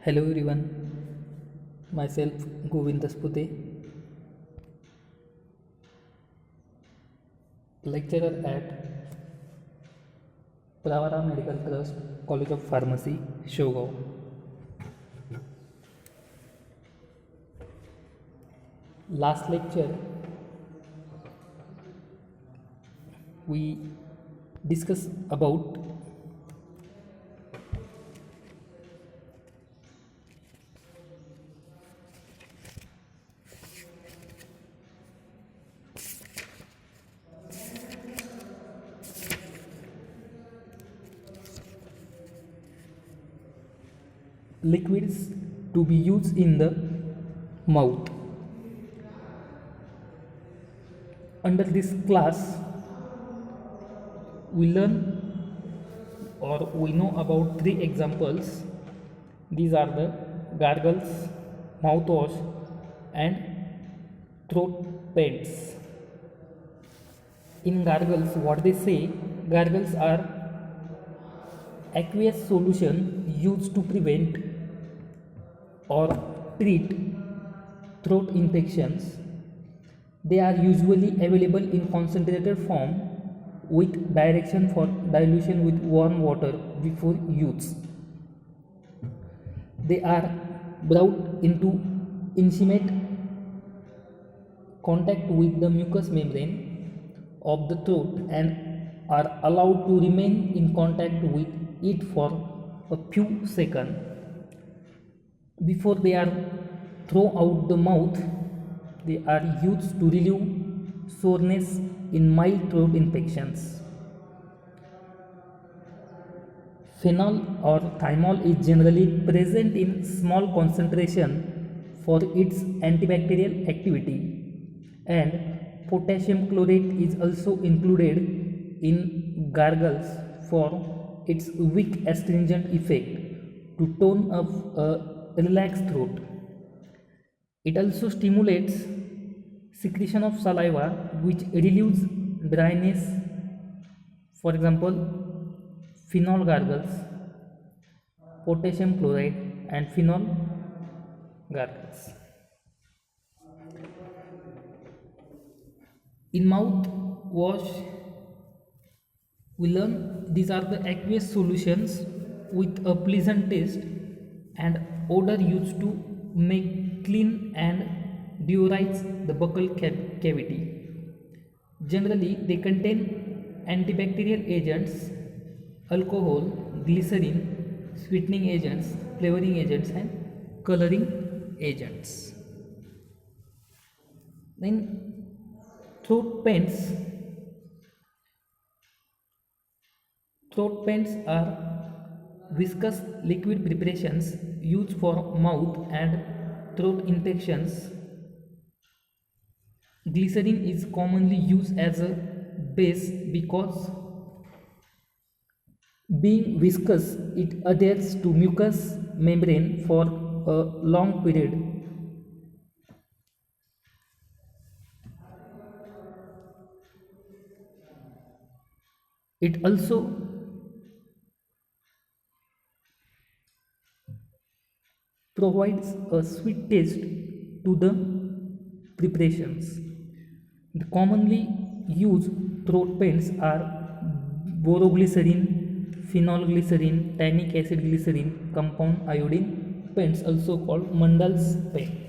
Hello everyone, myself Govind Daspute, lecturer at Pravara Medical Trust, College of Pharmacy, Shogao. Last lecture we discussed about liquids to be used in the mouth. Under this class, we learn or we know about three examples. These are the gargles, mouthwash, and throat paints. In gargles, what they say, gargles are aqueous solution used to prevent or treat throat infections. They are usually available in concentrated form with direction for dilution with warm water before use. They are brought into intimate contact with the mucous membrane of the throat and are allowed to remain in contact with it for a few seconds before they are thrown out the mouth. They are used to relieve soreness in mild throat infections. Phenol or thymol is generally present in small concentration for its antibacterial activity, and potassium chlorate is also included in gargles for its weak astringent effect to tone up a relaxed throat. It also stimulates secretion of saliva, which relieves dryness. For example, phenol gargles, potassium chloride, and phenol gargles. In mouth wash, we learn these are the aqueous solutions with a pleasant taste and odor used to make clean and deodorize the buccal cavity. Generally, they contain antibacterial agents, alcohol, glycerin, sweetening agents, flavoring agents, and coloring agents. Then, throat paints. Throat paints are viscous liquid preparations used for mouth and throat infections. Glycerin is commonly used as a base because being viscous it adheres to mucous membrane for a long period. It also provides a sweet taste to the preparations. The commonly used throat paints are boroglycerin, phenol glycerin, tannic acid glycerin, compound iodine paints, also called Mandal's paint.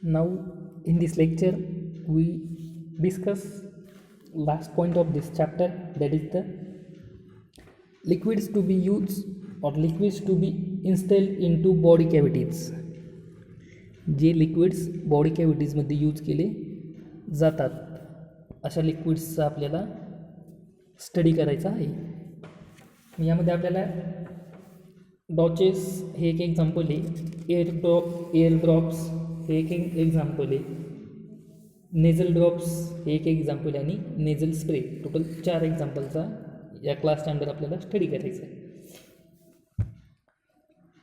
Now in this lecture we discuss last point of this chapter, that is the liquids to be used or liquids to be instilled into body cavities. J liquids body कॅव्हिटीजमध्ये use केले जातात अशा लिक्विड्सचा आपल्याला study करायचा आहे. यामध्ये आपल्याला डॉचेस हे एक example आहे, एअर ड्रॉप्स हे एक एक्झाम्पल आहे, नेझल ड्रॉप्स हे एक एक्झाम्पल आणि नेझल स्प्रे, टोटल 4 एक्झाम्पलचा या क्लास स्टँडर्ड आपल्याला स्टडी करायचा आहे.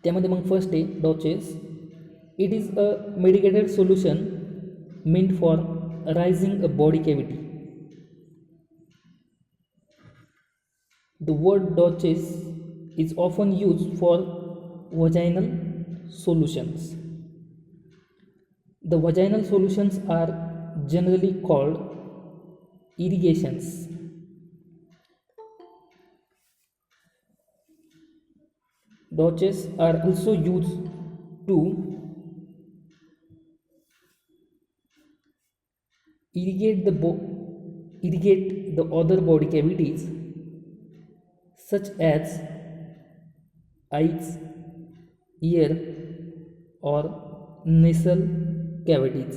त्यामध्ये मग फर्स्ट आहे douches. It is a medicated solution meant for raising a body cavity. The word dosage is often used for vaginal solutions. The vaginal solutions are generally called irrigations. Dosages are also used to irrigate the other body cavities such as eyes, ear or nasal cavities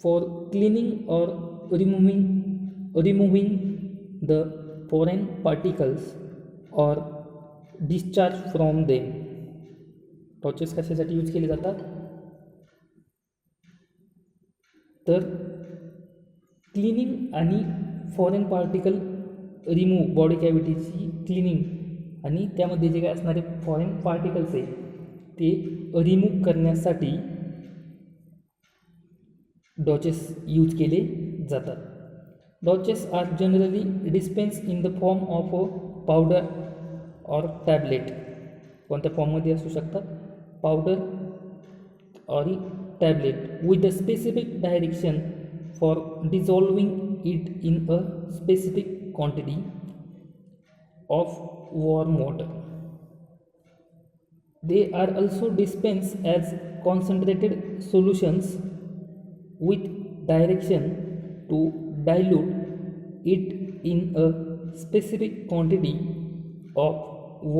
for cleaning or removing the foreign particles or discharge from them. Douches कशासाठी use केले जातात तर cleaning आणि foreign particle remove, body कॅव्हिटीची cleaning आणि त्यामध्ये जे काय असणारे फॉरेन पार्टिकल्स आहे ते रिमूव्ह करण्यासाठी डॉचेस यूज केले जातात. Douches are generally dispense in the form of a powder or tablet. कोणत्या फॉर्ममध्ये असू शकतात, powder or tablet with a specific direction for dissolving it in a specific quantity of warm water. They are also dispensed as concentrated solutions with direction to dilute it in a specific quantity of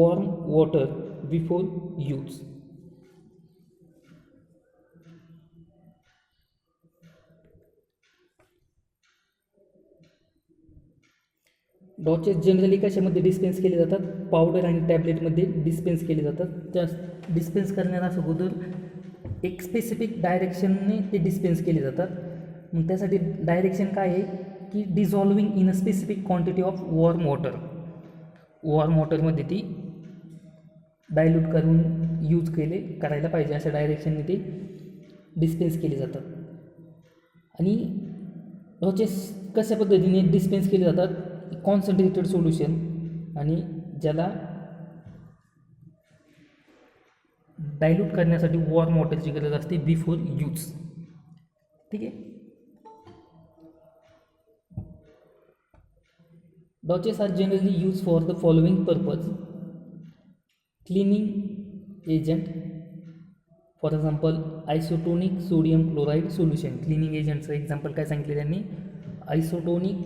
warm water before use. Douches generally कशामध्ये dispense केले जातात, powder आणि टॅबलेटमध्ये dispense केले जातात. त्या dispense करण्याच्या अगोदर एक स्पेसिफिक डायरेक्शनने ते डिस्पेन्स केले जातात. मग त्यासाठी डायरेक्शन काय आहे की dissolving in a specific quantity of warm water. Warm वॉटरमध्ये ती डायल्यूट करून यूज करायला पाहिजे अशा डायरेक्शनने ते डिस्पेन्स केले जातात. आणि डॉचेस कशा पद्धतीने डिस्पेन्स केले जातात, कॉन्सन्ट्रेटेड सोल्युशन आणि ज्याला डायल्यूट करण्यासाठी वॉर्म वॉटरची गरज असते बिफोर यूज. ठीक आहे. Douches are generally use for the following purpose. Cleaning agent, for example isotonic sodium chloride solution. Cleaning एजंटचं एक्झाम्पल काय सांगितले त्यांनी, isotonic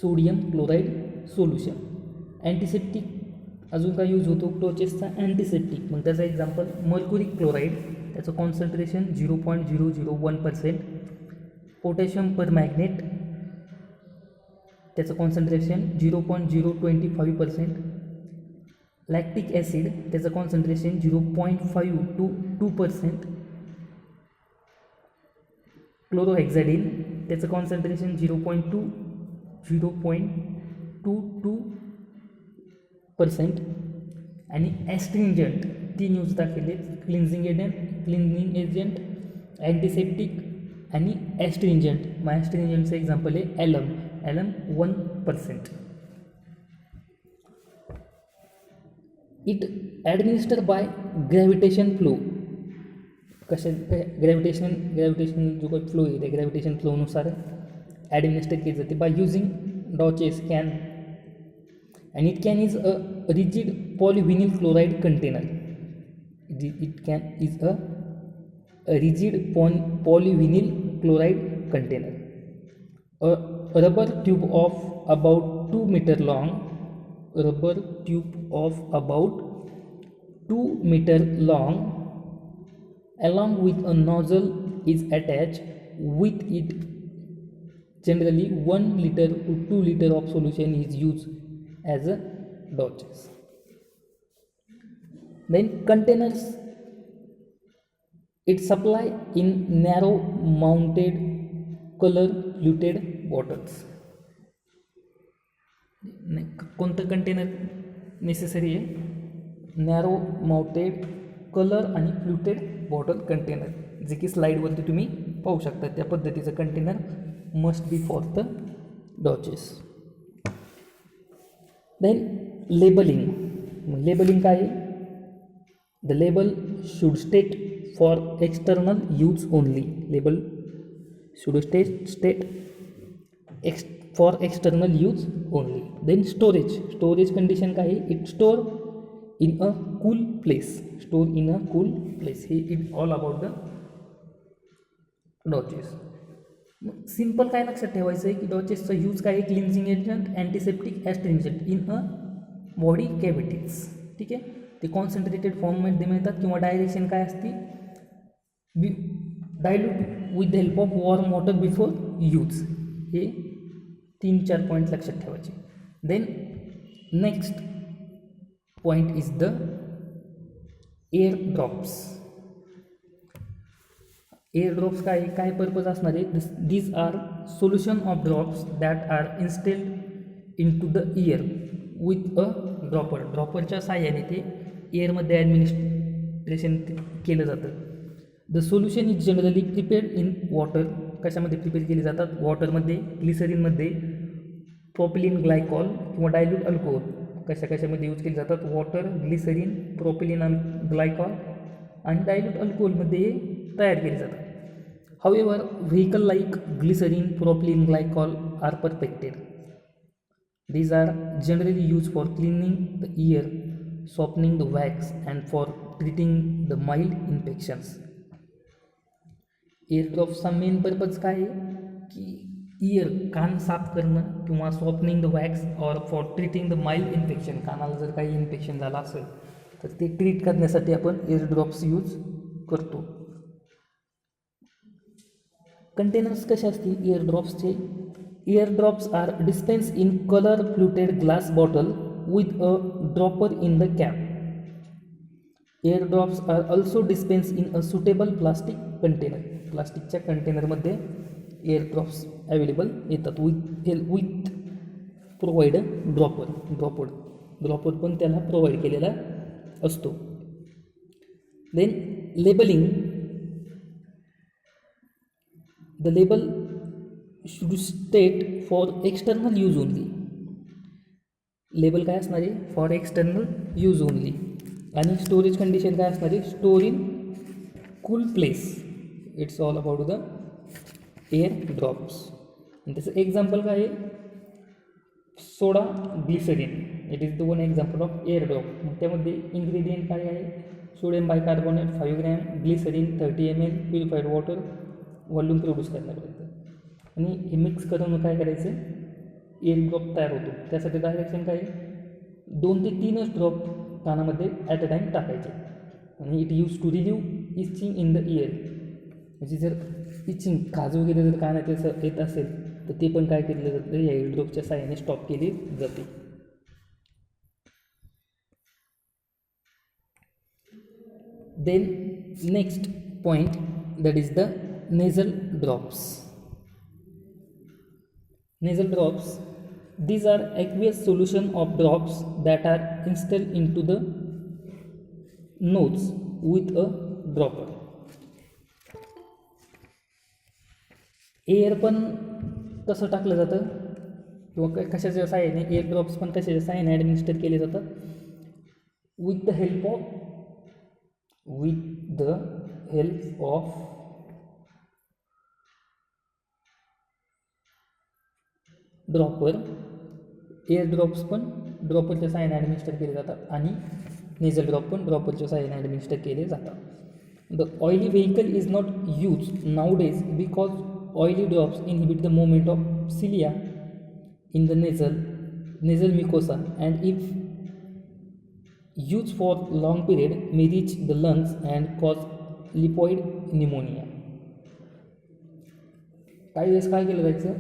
sodium chloride solution. Antiseptic अजून काय यूज होतो डॉचेसचा, अँटीसेप्टिक. मग त्याचा एक्झाम्पल मर्क्युरिक क्लोराईड, त्याचं कॉन्सन्ट्रेशन 0.001%. पोटॅशियम परमॅग्नेट, त्याचं कॉन्सन्ट्रेशन 0.025%. लॅक्टिक ॲसिड, त्याचं कॉन्सन्ट्रेशन 0.5 to 2%. क्लोरोहेक्झॅडिन, त्याचं कॉन्सन्ट्रेशन 0.22%. आणि ॲस्ट्रिंजंट 3 यूज दाखवले, क्लिन्झिंग एजंट, अँटीसेप्टिक आणि ॲस्ट्रिंजंट. मग ॲस्ट्रिंजंटचं एक्झाम्पल आहे alum 1%. It administer by gravitation flow. कशा ग्रॅव्हिटेशन जो काही फ्लो आहे त्या ग्रॅव्हिटेशन फ्लोनुसार ॲडमिनिस्टर केली जाते. By using douches can and it can is a rigid polyvinyl chloride container. It is a rigid polyvinyl chloride container. A rubber tube of about 2 meter long, along with a nozzle is attached with it. Generally 1 liter to 2 liter of solution is used as a dosage. Then containers, it supply in narrow mounted colour fluted bottles. कोणतं container necessary आहे? Narrow mounted colour आणि fluted bottle container, जे की स्लाईडवरती तुम्ही पाहू शकता. त्या पद्धतीचं container must be for the douches. Then labelling. Labelling काय आहे? The label should state for external use only. Label should state for external use only. Then storage condition काय आहे? It store in a cool place. Store in a cool place. हे it all about the douches. Simple काय लक्षात ठेवायचं आहे की डॉचेसचा use काय आहे? Cleansing agent, antiseptic, astringent in a body cavities. ठीक आहे. ते कॉन्सन्ट्रेटेड फॉर्ममध्ये मिळतात किंवा डायरेक्शन काय असते? Dilute with the help of warm water before use. हे 3-4 पॉईंट लक्षात ठेवायचे. Then next point is the ear drops. Ear drops काय पर्पज असणार आहे? These are solution of drops that are instilled in to the ear with a dropper. ड्रॉपरच्या साह्याने ते एअरमध्ये ॲडमिनिस्ट्रेशन केलं जातं. The solution is generally prepared in water. कशामध्ये प्रिपेअर केली जातात? वॉटरमध्ये, ग्लिसरीनमध्ये, प्रोपिलिन ग्लायकॉल किंवा डायल्यूट अल्कोहोल. कशामध्ये यूज केली जातात? वॉटर, ग्लिसरीन, प्रोपिलिन ग्लायकॉल आणि डायल्यूट अल्कोहोलमध्ये हे तयार केले जातात. However vehicle like glycerin, propylene glycol are perfected. These are generally used for cleaning the ear, softening the wax and for treating the mild infections. Ear ड्रॉप्सचा main purpose काय आहे? की कान साफ करणं किंवा softening the wax or for treating the mild infection. कानाला जर काही इन्फेक्शन झालं असेल तर ते ट्रीट करण्यासाठी आपण एअर ड्रॉप्स यूज करतो. कंटेनर्स कसे असतील air ड्रॉप्सचे? Ear drops are dispensed in color fluted glass bottle with a dropper in the cap. Ear drops are also dispensed in a suitable plastic container. प्लास्टिकच्या कंटेनरमध्ये ear drops available येतात with provide dropper पण त्याला provide केलेला असतो. Then labelling. The label should state for external use only. Label काय असणार आहे? For external use only. आणि स्टोरेज कंडिशन काय असणार आहे? Store in cool place. It's all about the ear drops. आणि त्याचं एक्झाम्पल काय आहे? Soda glycerin. It is the one example of ear drop. मग त्यामध्ये इन्ग्रेडियंट काय आहे? Sodium bicarbonate 5 gram, glycerin 30 ml, purified water, volume produce करण्यापर्यंत. आणि हे मिक्स करून काय करायचं? एअर ड्रॉप तयार होतो. त्यासाठी डायरेक्शन काय? 2 ते 3 ड्रॉप कानामध्ये ॲट अ टाईम टाकायचे. आणि it use to relieve itching in the ear. म्हणजे जर इचिंग खाज वगैरे जर कानात येत असेल तर ते पण काय केलं जातं? या एअर ड्रॉपच्या साह्याने स्टॉप केली जाते. Then next point that is the nasal drops. Nasal drops. These are aqueous solution of drops that are instilled into the nose with a dropper. Air पण कसं टाकलं जातं किंवा कशाच्या साहाय्याने? एअर ड्रॉप्स पण कशाच्या साहाय्याने ॲडमिनिस्टर केले जातात? With the help of dropper. Air drops पण ड्रॉपरच्या साहाय्याने ॲडमिनिस्टर केले जातात आणि नेझल ड्रॉप पण ड्रॉपरच्या साहाय्याने ॲडमिनिस्टर केले जातात. The oily vehicle is not use nowadays because oily drops inhibit the movement of cilia in the nasal mucosa and if used for long period may reach the lungs and cause lipoid pneumonia. काही वेळेस काय केलं जायचं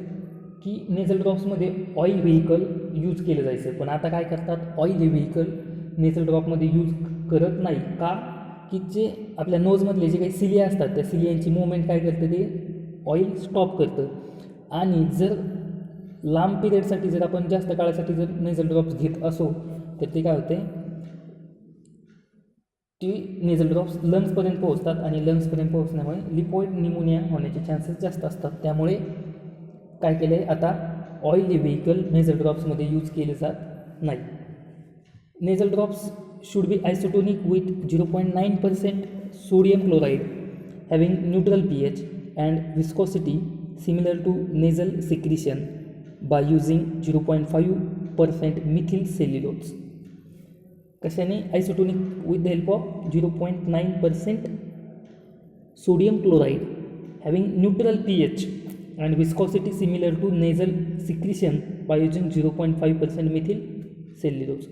की nasal ड्रॉप्समध्ये oil vehicle use केलं जायचं, पण आता काय करतात ऑइल व्हेकल नेझल ड्रॉपमध्ये यूज करत नाही. का की जे आपल्या नोजमधले जे काही सिलिया असतात त्या सिलियांची मूवमेंट काय करतं ते ऑइल स्टॉप करतं. आणि जर लांब पिरियडसाठी जर आपण जास्त काळासाठी जर नेझल ड्रॉप्स घेत असो तर ते काय होते, ती नेझल ड्रॉप्स लंग्सपर्यंत पोहोचतात आणि लंग्सपर्यंत पोहोचण्यामुळे लिपॉइड निमोनिया होण्याचे चान्सेस जास्त असतात. त्यामुळे काय केलं आहे, आता ऑइली व्हेकल नेझल ड्रॉप्समध्ये यूज केले जात नाही. Nasal drops should be isotonic with 0.9% sodium chloride having neutral pH and viscosity similar to nasal secretion by using 0.5% methyl cellulose. कशाने? Isotonic with the help of 0.9% sodium chloride having neutral pH and viscosity similar to nasal secretion by using 0.5% methyl cellulose.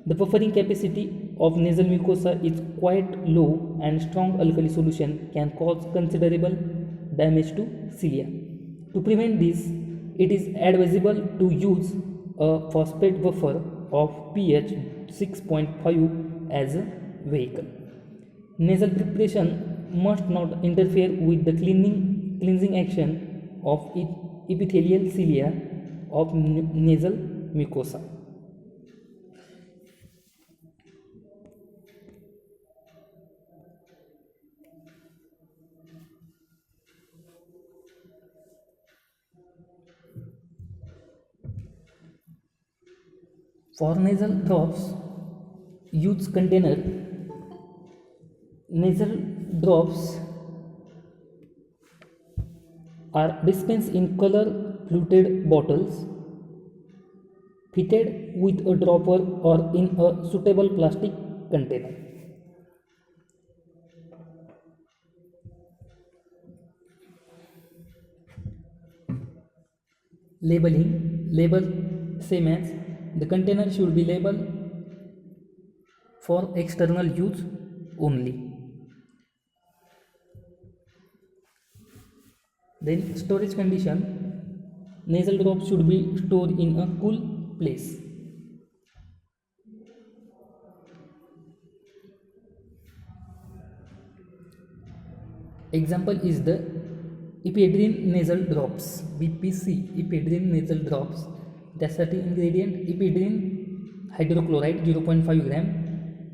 The buffering capacity of nasal mucosa is quite low and strong alkali solution can cause considerable damage to cilia. To prevent this, it is advisable to use a phosphate buffer of pH 6.5 as a vehicle. Nasal preparation must not interfere with the cleansing action of epithelial cilia of nasal mucosa. For nasal drops, use container. Nasal drops are dispensed in color fluted bottles fitted with a dropper or in a suitable plastic container. Labeling. Label same as the container should be labeled for external use only. Then storage condition. Nasal drops should be stored in a cool place. Example is the ephedrine nasal drops, BPC ephedrine nasal drops. त्यासाठी ingredient ephedrine hydrochloride 0.5 gram,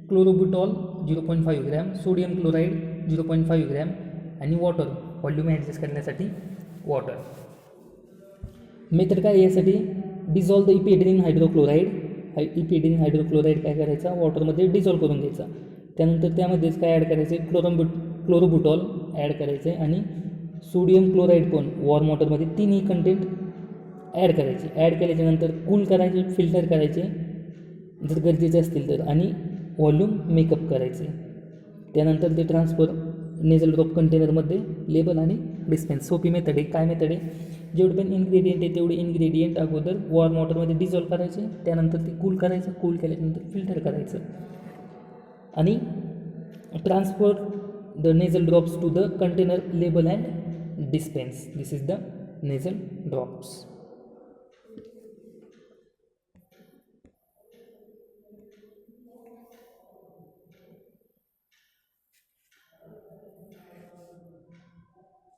chlorobutol 0.5 gram, sodium chloride 0.5 gram आणि water, volume adjust करण्यासाठी water. Method काय यासाठी? Dissolve the ephedrine hydrochloride. Ephedrine hydrochloride काय करायचा? वॉटरमध्ये dissolve करून घ्यायचा. त्यानंतर त्यामध्येच काय ॲड करायचे? क्लोरोब्युटॉल ॲड करायचे आणि सोडियम क्लोराईड पण वॉर्म वॉटरमध्ये तिन्ही कंटेंट ॲड करायचे. ॲड केल्याच्यानंतर कूल करायचे, फिल्टर करायचे जर गरजेचे असतील तर, आणि व्हॉल्यूम मेकअप करायचे. त्यानंतर ते ट्रान्सफर नेझल ड्रॉप कंटेनरमध्ये लेबल आणि डिस्पेन्स. सोपी मेथड आहे. काय मेथड आहे? जेवढे पण इन्ग्रेडियंट आहे तेवढे इन्ग्रेडियंट अगोदर वॉर्म वॉटरमध्ये डिझॉल्व करायचे, त्यानंतर ते कूल करायचं, कूल केल्यानंतर फिल्टर करायचं आणि transfer the nasal drops to the container label and dispense. This is the nasal drops.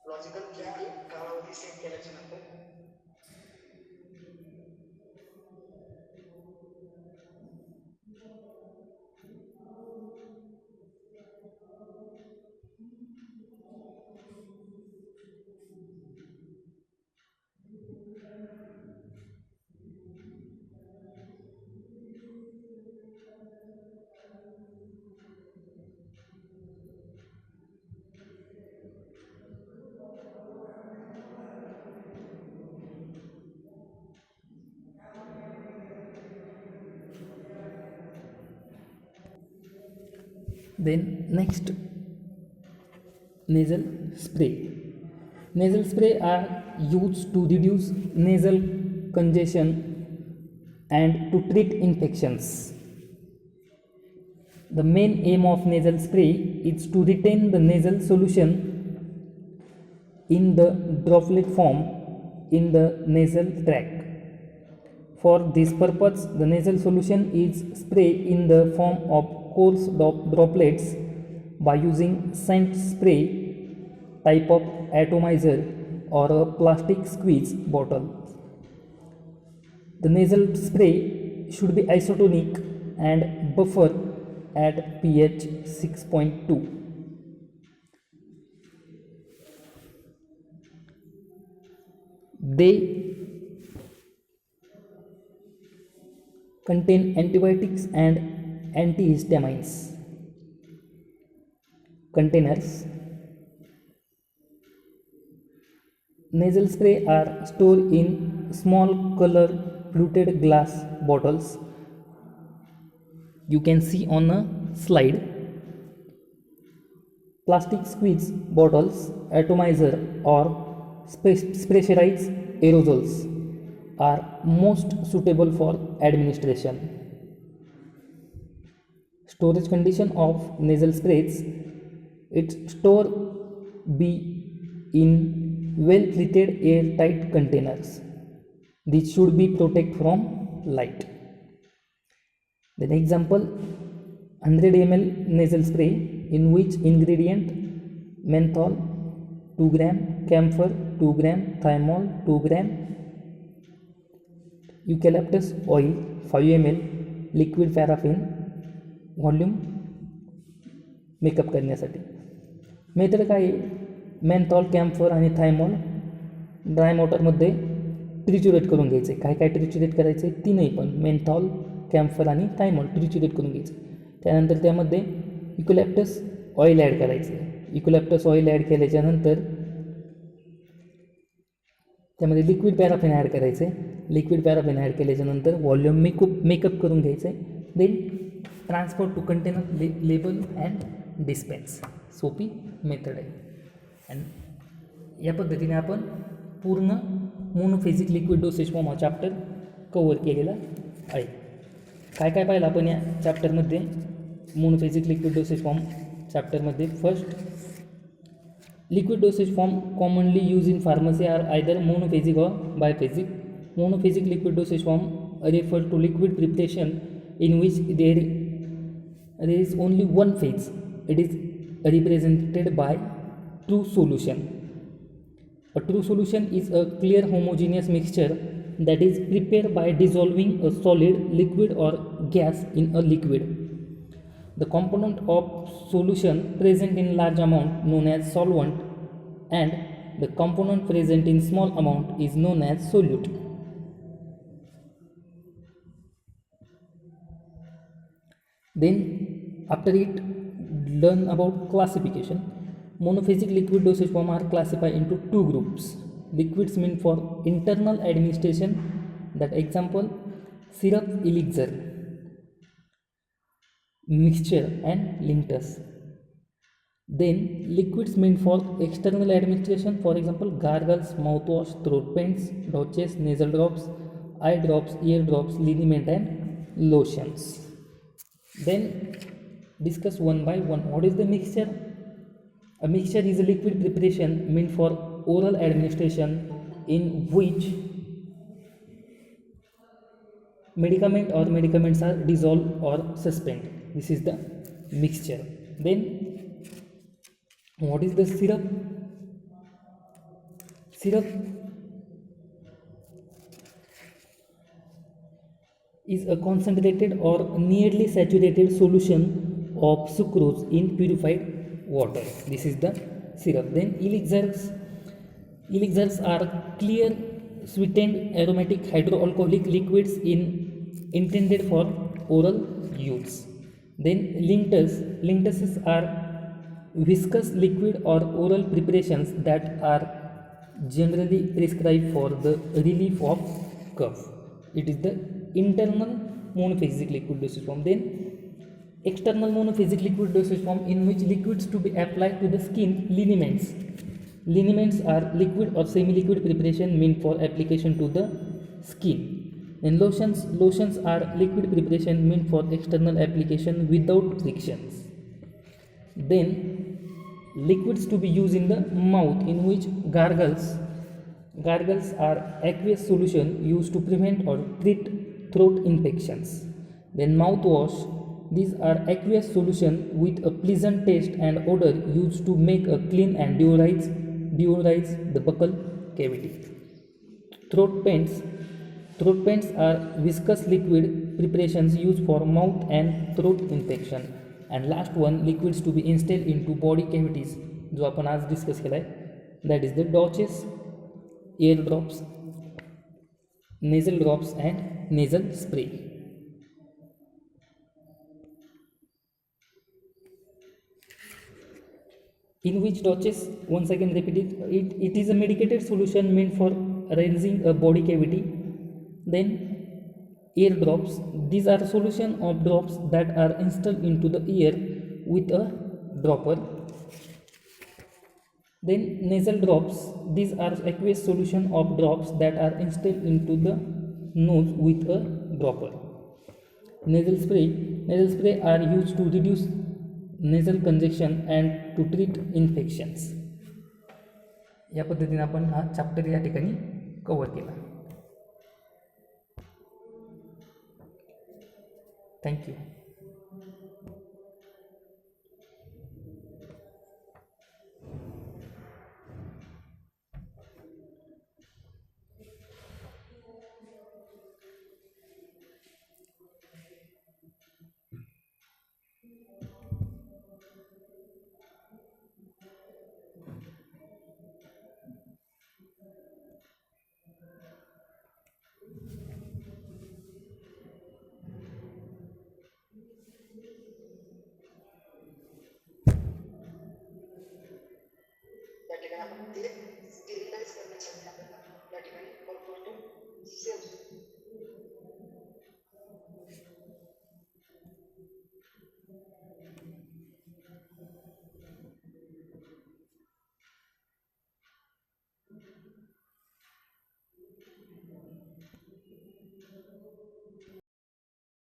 Logical कालावधी सेट केल्याच्या नंतर Then next, nasal spray. Nasal spray are used to reduce nasal congestion and to treat infections. The main aim of nasal spray is to retain the nasal solution in the droplet form in the nasal tract. For this purpose, the nasal solution is sprayed in the form of coarse droplets by using scent spray type of atomizer or a plastic squeeze bottle. The nasal spray should be isotonic and buffer at pH 6.2. They contain antibiotics and antihistamines. Containers. Nasal spray are stored in small color fluted glass bottles. You can see on a slide. Plastic squeeze bottles, atomizer or pressurized aerosols are most suitable for administration. Storage condition of nasal sprays: its store be in well treated airtight containers. These should be protected from light. Then example, 100 ml nasal spray in which ingredient menthol 2 gram, camphor 2 gram, thymol 2 gram, eucalyptus oil 5 ml, liquid paraffin, volume makeup करण्यासाठी. Method काय आहे, menthol, camphor आणि thymol dry मॉटरमध्ये ट्रिच्युरेट करून घ्यायचे. काय काय ट्रिच्युरेट करायचे, तीनही पण मेंथॉल, कॅम्फर आणि थायमॉल ट्रिच्युरेट करून घ्यायचे. त्यानंतर त्यामध्ये युकॅलिप्टस ऑइल ॲड करायचे. युकॅलिप्टस ऑइल ॲड केल्याच्यानंतर त्यामध्ये लिक्विड पॅराफिन ॲड करायचे. लिक्विड पॅराफिन ॲड केल्याच्यानंतर व्हॉल्यूम मेकअप करून घ्यायचे. Then transport to container, label and dispense. सोपी मेथड आहे. आणि या पद्धतीने आपण पूर्ण मोनोफेजिक लिक्विड डोसेज फॉर्म हा चॅप्टर कवर केलेला आहे. काय काय पाहिलं आपण या चॅप्टरमध्ये, मोनोफेजिक लिक्विड डोसेज फॉर्म चॅप्टरमध्ये. First, liquid dosage form commonly use in pharmacy are either monophasic or biphasic. Monophasic liquid dosage form refer to liquid preparation in which there is only one phase. It is represented by true solution. A true solution is a clear homogeneous mixture that is prepared by dissolving a solid, liquid or gas in a liquid. The component of solution present in large amount known as solvent, and the component present in small amount is known as solute. Then after it, learn about classification. Monophasic liquid dosage form are classified into two groups. Liquids meant for internal administration, that example syrup, elixir, mixture and linctus. Then liquids meant for external administration, for example gargles, mouthwash, throat paints, douches, nasal drops, eye drops, ear drops, liniment and lotions. Then discuss one by one. What is the mixture? A mixture is a liquid preparation meant for oral administration in which medicament or medicaments are dissolved or suspended. This is the mixture. Then what is the syrup? Syrup is a concentrated or nearly saturated solution of sucrose in purified water. This is the syrup. Then elixirs are clear, sweetened, aromatic hydroalcoholic liquids intended for oral use. Then linctuses are viscous liquid or oral preparations that are generally prescribed for the relief of cough. It is the internal monophasic liquid dosage form. Then external monophasic liquid dosage form in which liquids to be applied to the skin. Liniments are liquid or semi-liquid preparation meant for application to the skin. Then lotions are liquid preparation meant for external application without frictions. Then liquids to be used in the mouth, in which gargles are aqueous solution used to prevent or treat throat infections. Then mouthwash, these are aqueous solution with a pleasant taste and odor used to make a clean and deodorize the buccal cavity. Throat paints are viscous liquid preparations used for mouth and throat infection. And last one, liquids to be instilled into body cavities, जो आपण आज discuss केला आहे, that is the douches, ear drops, nasal drops and nasal spray. In which dosage, once again repeat it is a medicated solution meant for arranging a body cavity. Then ear drops, these are solution of drops that are instilled into the ear with a dropper. Then nasal drops, these are aqueous solution of drops that are instilled into the nose with a dropper. Nasal spray are used to reduce nasal congestion and to treat infections. या पद्धतीने आपण हा chapter या ठिकाणी cover केला. Thank you.